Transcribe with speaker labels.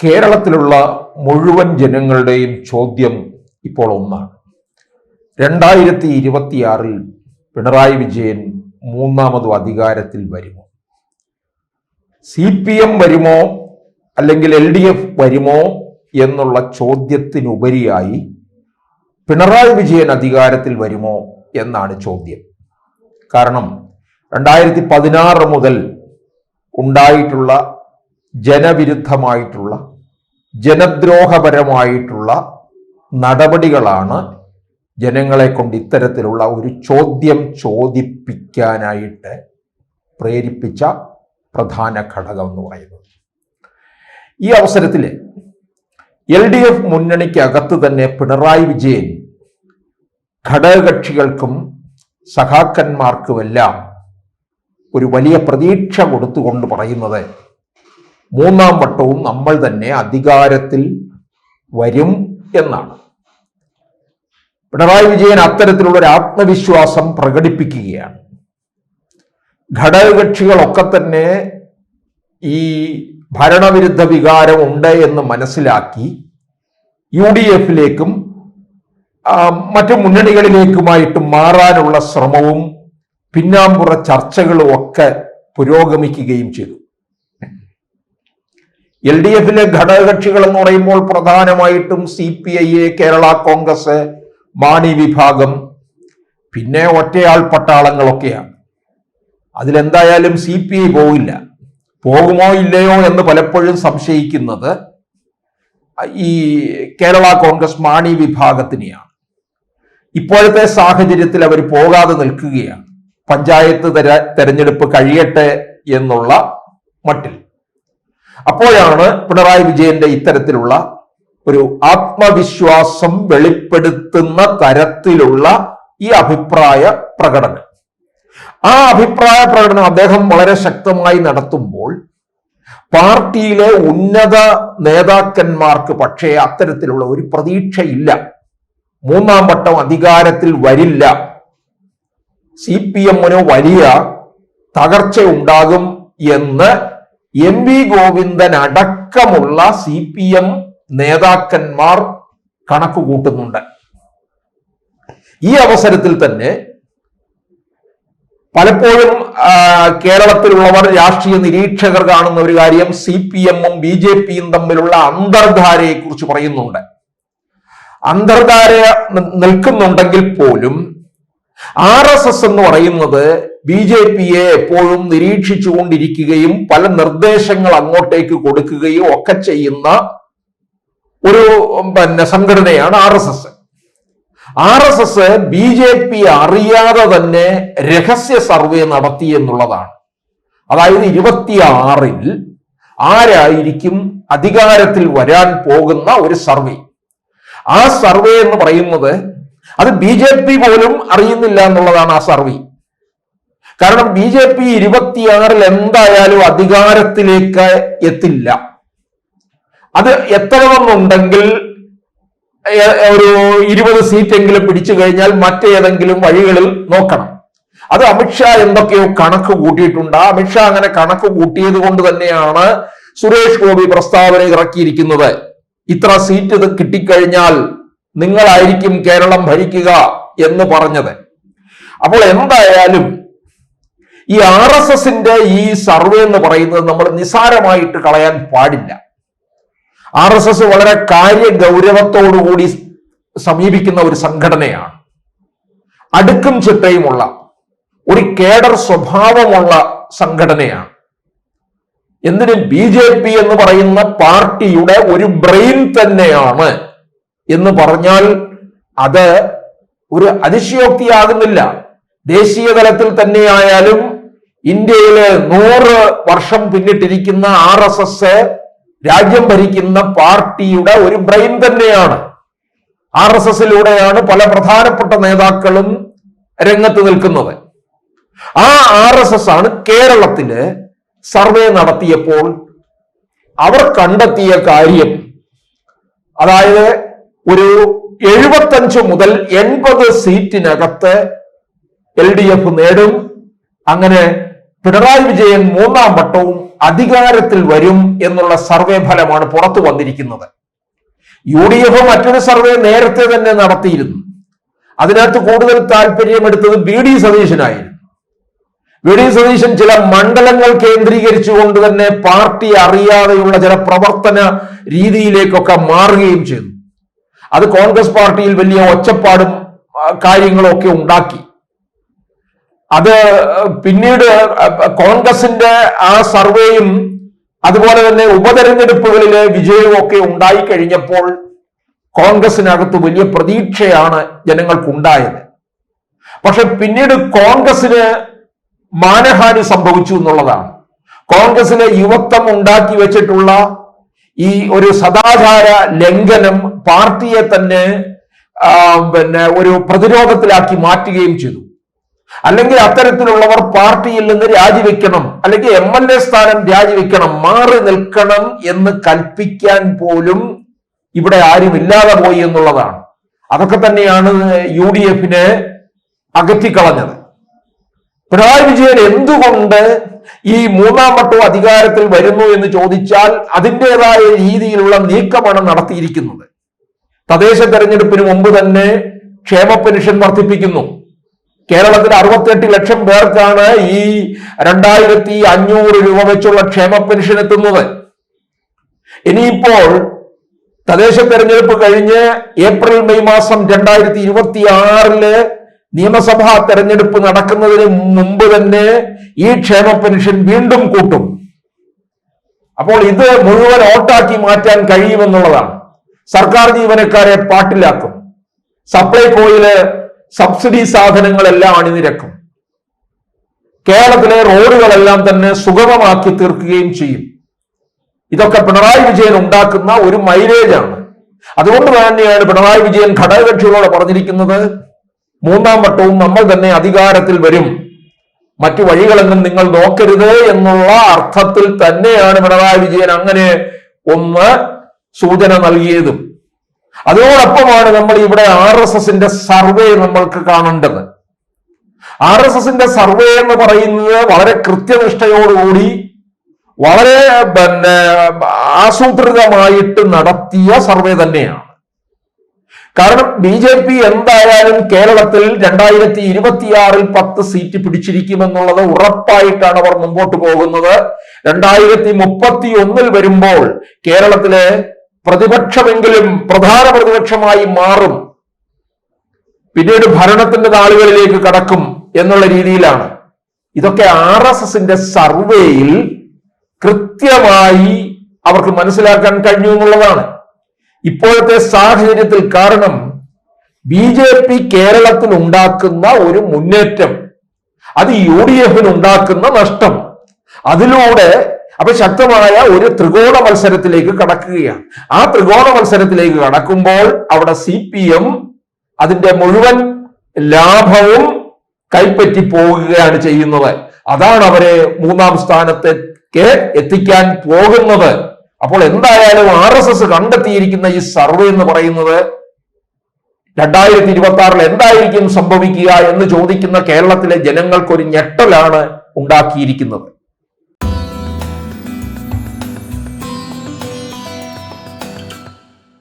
Speaker 1: കേരളത്തിലുള്ള മുഴുവൻ ജനങ്ങളുടെയും ചോദ്യം ഇപ്പോൾ ഒന്നാണ്. 2026 പിണറായി വിജയൻ മൂന്നാമതും അധികാരത്തിൽ വരുമോ? CPM വരുമോ അല്ലെങ്കിൽ LDF വരുമോ എന്നുള്ള ചോദ്യത്തിനുപരിയായി പിണറായി വിജയൻ അധികാരത്തിൽ വരുമോ എന്നാണ് ചോദ്യം. കാരണം 2016 മുതൽ ഉണ്ടായിട്ടുള്ള ജനവിരുദ്ധമായിട്ടുള്ള ജനദ്രോഹപരമായിട്ടുള്ള നടപടികളാണ് ജനങ്ങളെ കൊണ്ട് ഇത്തരത്തിലുള്ള ഒരു ചോദ്യം ചോദിപ്പിക്കാനായിട്ട് പ്രേരിപ്പിച്ച പ്രധാന ഘടകം എന്ന് പറയുന്നത്. ഈ അവസരത്തിൽ LDF മുന്നണിക്കകത്ത് തന്നെ പിണറായി വിജയൻ ഘടകകക്ഷികൾക്കും സഖാക്കന്മാർക്കുമെല്ലാം ഒരു വലിയ പ്രതീക്ഷ കൊടുത്തുകൊണ്ട് പറയുന്നത് മൂന്നാം വട്ടവും നമ്മൾ തന്നെ അധികാരത്തിൽ വരും എന്നാണ്. പിണറായി വിജയൻ അത്തരത്തിലുള്ള ഒരു ആത്മവിശ്വാസം പ്രകടിപ്പിക്കുകയാണ്. ഘടകകക്ഷികളൊക്കെ തന്നെ ഈ ഭരണവിരുദ്ധ വികാരം ഉണ്ട് എന്ന് മനസ്സിലാക്കി UDF-ലേക്കും മറ്റു മുന്നണികളിലേക്കുമായിട്ട് മാറാനുള്ള ശ്രമവും പിന്നാമ്പുറ ചർച്ചകളും ഒക്കെ പുരോഗമിക്കുകയും ചെയ്തു. LDF-ലെ ഘടകകക്ഷികൾ എന്ന് പറയുമ്പോൾ പ്രധാനമായിട്ടും CPI, കേരള കോൺഗ്രസ്, മാണി വിഭാഗം, പിന്നെ ഒറ്റയാൾ പട്ടാളങ്ങളൊക്കെയാണ്. അതിലെന്തായാലും CPI പോകില്ല. പോകുമോ ഇല്ലയോ എന്ന് പലപ്പോഴും സംശയിക്കുന്നത് ഈ കേരള കോൺഗ്രസ് മാണി വിഭാഗത്തിനെയാണ്. ഇപ്പോഴത്തെ സാഹചര്യത്തിൽ അവർ പോകാതെ നിൽക്കുകയാണ്. പഞ്ചായത്ത് തെരഞ്ഞെടുപ്പ് കഴിയട്ടെ എന്നുള്ള മട്ടിൽ. അപ്പോഴാണ് പിണറായി വിജയന്റെ ഇത്തരത്തിലുള്ള ഒരു ആത്മവിശ്വാസം വെളിപ്പെടുത്തുന്ന തരത്തിലുള്ള ഈ അഭിപ്രായ പ്രകടനം. ആ അഭിപ്രായ പ്രകടനം അദ്ദേഹം വളരെ ശക്തമായി നടത്തുമ്പോൾ പാർട്ടിയിലെ ഉന്നത നേതാക്കന്മാർക്ക് പക്ഷേ അത്തരത്തിലുള്ള ഒരു പ്രതീക്ഷയില്ല. മൂന്നാം വട്ടം അധികാരത്തിൽ വരില്ല, CPM-ന് വലിയ തകർച്ച ഉണ്ടാകും എന്ന് MV ഗോവിന്ദൻ അടക്കമുള്ള CPM നേതാക്കന്മാർ കണക്ക് കൂട്ടുന്നുണ്ട്. ഈ അവസരത്തിൽ തന്നെ പലപ്പോഴും കേരളത്തിലുള്ളവർ, രാഷ്ട്രീയ നിരീക്ഷകർ കാണുന്ന ഒരു കാര്യം CPM-ഉം BJP-യും തമ്മിലുള്ള അന്തർധാരയെ കുറിച്ച് പറയുന്നുണ്ട്. അന്തർധാര നിൽക്കുന്നുണ്ടെങ്കിൽ പോലും RSS എന്ന് പറയുന്നത് BJP-യെ എപ്പോഴും നിരീക്ഷിച്ചുകൊണ്ടിരിക്കുകയും പല നിർദ്ദേശങ്ങൾ അങ്ങോട്ടേക്ക് കൊടുക്കുകയും ഒക്കെ ചെയ്യുന്ന ഒരു സംഘടനയാണ് RSS. RSS BJP അറിയാതെ തന്നെ രഹസ്യ സർവേ നടത്തി എന്നുള്ളതാണ്. അതായത് 26-ൽ ആരായിരിക്കും അധികാരത്തിൽ വരാൻ പോകുന്ന ഒരു സർവേ. ആ സർവേ എന്ന് പറയുന്നത് അത് BJP പോലും അറിയുന്നില്ല എന്നുള്ളതാണ് ആ സർവേ. കാരണം BJP 26-ൽ എന്തായാലും അധികാരത്തിലേക്ക് എത്തില്ല. അത് എത്തണമെന്നുണ്ടെങ്കിൽ ഒരു 20 സീറ്റെങ്കിലും പിടിച്ചു കഴിഞ്ഞാൽ മറ്റേതെങ്കിലും വഴികളിൽ നോക്കണം. അത് അമിത്ഷാ എന്തൊക്കെയോ കണക്ക് കൂട്ടിയിട്ടുണ്ട്. ആ അമിത്ഷാ അങ്ങനെ കണക്ക് കൂട്ടിയത് കൊണ്ട് തന്നെയാണ് സുരേഷ് ഗോപി പ്രസ്താവന ഇറക്കിയിരിക്കുന്നത്. ഇത്ര സീറ്റ് കിട്ടിക്കഴിഞ്ഞാൽ നിങ്ങളായിരിക്കും കേരളം ഭരിക്കുക എന്ന് പറഞ്ഞത്. അപ്പോൾ എന്തായാലും ഈ RSS-ന്റെ ഈ സർവേ എന്ന് പറയുന്നത് നമ്മൾ നിസ്സാരമായിട്ട് കളയാൻ പാടില്ല. RSS വളരെ കാര്യഗൗരവത്തോടുകൂടി സമീപിക്കുന്ന ഒരു സംഘടനയാണ്. അടുക്കും ചിട്ടയുമുള്ള ഒരു കേഡർ സ്വഭാവമുള്ള സംഘടനയാണ്. എന്തിനും BJP എന്ന് പറയുന്ന പാർട്ടിയുടെ ഒരു ബ്രെയിൻ തന്നെയാണ് എന്ന് പറഞ്ഞാൽ അത് ഒരു അതിശയോക്തിയാകുന്നില്ല. ദേശീയ തലത്തിൽ തന്നെയായാലും ഇന്ത്യയിലെ 100 വർഷം പിന്നിട്ടിരിക്കുന്ന RSS രാജ്യം ഭരിക്കുന്ന പാർട്ടിയുടെ ഒരു ബ്രെയിൻ തന്നെയാണ്. RSS-ലൂടെയാണ് പല പ്രധാനപ്പെട്ട നേതാക്കളും രംഗത്ത് നിൽക്കുന്നത്. ആ RSS ആണ് കേരളത്തില് സർവേ നടത്തിയപ്പോൾ അവർ കണ്ടെത്തിയ കാര്യം, അതായത് ഒരു 75 മുതൽ 80 സീറ്റിനകത്ത് LDF നേടും. അങ്ങനെ പിണറായി വിജയൻ മൂന്നാം വട്ടവും അധികാരത്തിൽ വരും എന്നുള്ള സർവേ ഫലമാണ് പുറത്തു വന്നിരിക്കുന്നത്. UDF മറ്റൊരു സർവേ നേരത്തെ തന്നെ നടത്തിയിരുന്നു. അതിനകത്ത് കൂടുതൽ താല്പര്യമെടുത്തത് VD സതീശനായിരുന്നു. VD സതീശൻ ചില മണ്ഡലങ്ങൾ കേന്ദ്രീകരിച്ചുകൊണ്ട് തന്നെ പാർട്ടി അറിയാതെയുള്ള ചില പ്രവർത്തന രീതിയിലേക്കൊക്കെ മാറുകയും ചെയ്തു. അത് കോൺഗ്രസ് പാർട്ടിയിൽ വലിയ ഒച്ചപ്പാടും കാര്യങ്ങളും ഒക്കെ ഉണ്ടാക്കി. അത് പിന്നീട് കോൺഗ്രസിന്റെ ആ സർവേയും അതുപോലെ തന്നെ ഉപതെരഞ്ഞെടുപ്പുകളിലെ വിജയവും ഒക്കെ ഉണ്ടായി കഴിഞ്ഞപ്പോൾ കോൺഗ്രസിനകത്ത് വലിയ പ്രതീക്ഷയാണ് ജനങ്ങൾക്കുണ്ടായത്. പക്ഷെ പിന്നീട് കോൺഗ്രസിന് മാനഹാനി സംഭവിച്ചു എന്നുള്ളതാണ്. കോൺഗ്രസിലെ യുവത്വം ഉണ്ടാക്കി വെച്ചിട്ടുള്ള ഈ ഒരു സദാചാര ലംഘനം പാർട്ടിയെ തന്നെ ഒരു പ്രതിരോധത്തിലാക്കി മാറ്റുകയും ചെയ്തു. അല്ലെങ്കിൽ അത്തരത്തിലുള്ളവർ പാർട്ടിയിൽ നിന്ന് രാജിവെക്കണം, അല്ലെങ്കിൽ MLA സ്ഥാനം രാജിവെക്കണം, മാറി നിൽക്കണം എന്ന് കൽപ്പിക്കാൻ പോലും ഇവിടെ ആരും ഇല്ലാതെ പോയി എന്നുള്ളതാണ്. അതൊക്കെ തന്നെയാണ് UDF-നെ അകറ്റിക്കളഞ്ഞത്. പിണറായി വിജയൻ എന്തുകൊണ്ട് ഈ മൂന്നാം വട്ടവും അധികാരത്തിൽ വരുന്നു എന്ന് ചോദിച്ചാൽ അതിൻ്റെതായ രീതിയിലുള്ള നീക്കമാണ് നടത്തിയിരിക്കുന്നത്. തദ്ദേശ തെരഞ്ഞെടുപ്പിന് മുമ്പ് തന്നെ ക്ഷേമ പെൻഷൻ വർദ്ധിപ്പിക്കുന്നു. കേരളത്തിൽ 68 ലക്ഷം പേർക്കാണ് ഈ 2500 രൂപ വെച്ചുള്ള ക്ഷേമ പെൻഷൻ എത്തുന്നത്. ഇനിയിപ്പോൾ തദ്ദേശ തെരഞ്ഞെടുപ്പ് കഴിഞ്ഞ് ഏപ്രിൽ മെയ് മാസം 2026 നിയമസഭാ തെരഞ്ഞെടുപ്പ് നടക്കുന്നതിന് മുമ്പ് തന്നെ ഈ ക്ഷേമ പെൻഷൻ വീണ്ടും കൂട്ടും. അപ്പോൾ ഇത് മുഴുവൻ ഓട്ടാക്കി മാറ്റാൻ കഴിയുമെന്നുള്ളതാണ്. സർക്കാർ ജീവനക്കാരെ പാട്ടിലാക്കും. സപ്ലൈകോയില് സബ്സിഡി സാധനങ്ങളെല്ലാം അണിനിരക്കും. കേരളത്തിലെ റോഡുകളെല്ലാം തന്നെ സുഗമമാക്കി തീർക്കുകയും ചെയ്യും. ഇതൊക്കെ പിണറായി വിജയൻ ഉണ്ടാക്കുന്ന ഒരു മൈലേജാണ്. അതുകൊണ്ട് തന്നെയാണ് പിണറായി വിജയൻ ഘടകകക്ഷികളോട് പറഞ്ഞിരിക്കുന്നത്, മൂന്നാം വട്ടവും നമ്മൾ തന്നെ അധികാരത്തിൽ വരും, മറ്റു വഴികളെന്നും നിങ്ങൾ നോക്കരുത് എന്നുള്ള അർത്ഥത്തിൽ തന്നെയാണ് പിണറായി വിജയൻ അങ്ങനെ ഒന്ന് സൂചന നൽകിയതും. അതോടൊപ്പമാണ് നമ്മൾ ഇവിടെ RSSന്റെ സർവേ നമ്മൾക്ക് കാണേണ്ടത്. RSSന്റെ സർവേ എന്ന് പറയുന്നത് വളരെ കൃത്യനിഷ്ഠയോടുകൂടി വളരെ ആസൂത്രിതമായിട്ട് നടത്തിയ സർവേ തന്നെയാണ്. കാരണം BJP എന്തായാലും കേരളത്തിൽ 2026 10 സീറ്റ് പിടിച്ചിരിക്കുമെന്നുള്ളത് ഉറപ്പായിട്ടാണ് അവർ മുമ്പോട്ട് പോകുന്നത്. 2031 വരുമ്പോൾ കേരളത്തിലെ പ്രതിപക്ഷമെങ്കിലും പ്രധാന പ്രതിപക്ഷമായി മാറും, പിന്നീട് ഭരണത്തിന്റെ നാളുകളിലേക്ക് കടക്കും എന്നുള്ള രീതിയിലാണ്. ഇതൊക്കെ RSSന്റെ സർവേയിൽ കൃത്യമായി അവർക്ക് മനസ്സിലാക്കാൻ കഴിഞ്ഞു എന്നുള്ളതാണ് ഇപ്പോഴത്തെ സാഹചര്യത്തിൽ. കാരണം BJP കേരളത്തിൽ ഉണ്ടാക്കുന്ന ഒരു മുന്നേറ്റം, അത് UDF-ന് ഉണ്ടാക്കുന്ന നഷ്ടം, അതിലൂടെ അപ്പൊ ശക്തമായ ഒരു ത്രികോണ മത്സരത്തിലേക്ക് കടക്കുകയാണ്. ആ ത്രികോണ മത്സരത്തിലേക്ക് കടക്കുമ്പോൾ അവിടെ CPM അതിന്റെ മുഴുവൻ ലാഭവും കൈപ്പറ്റി പോകുകയാണ് ചെയ്യുന്നത്. അതാണ് അവരെ മൂന്നാം സ്ഥാനത്തേക്ക് എത്തിക്കാൻ പോകുന്നത്. അപ്പോൾ എന്തായാലും RSS കണ്ടെത്തിയിരിക്കുന്ന ഈ സർവേ എന്ന് പറയുന്നത് 2026 എന്തായിരിക്കും സംഭവിക്കുക എന്ന് ചോദിക്കുന്ന കേരളത്തിലെ ജനങ്ങൾക്കൊരു ഞെട്ടലാണ് ഉണ്ടാക്കിയിരിക്കുന്നത്.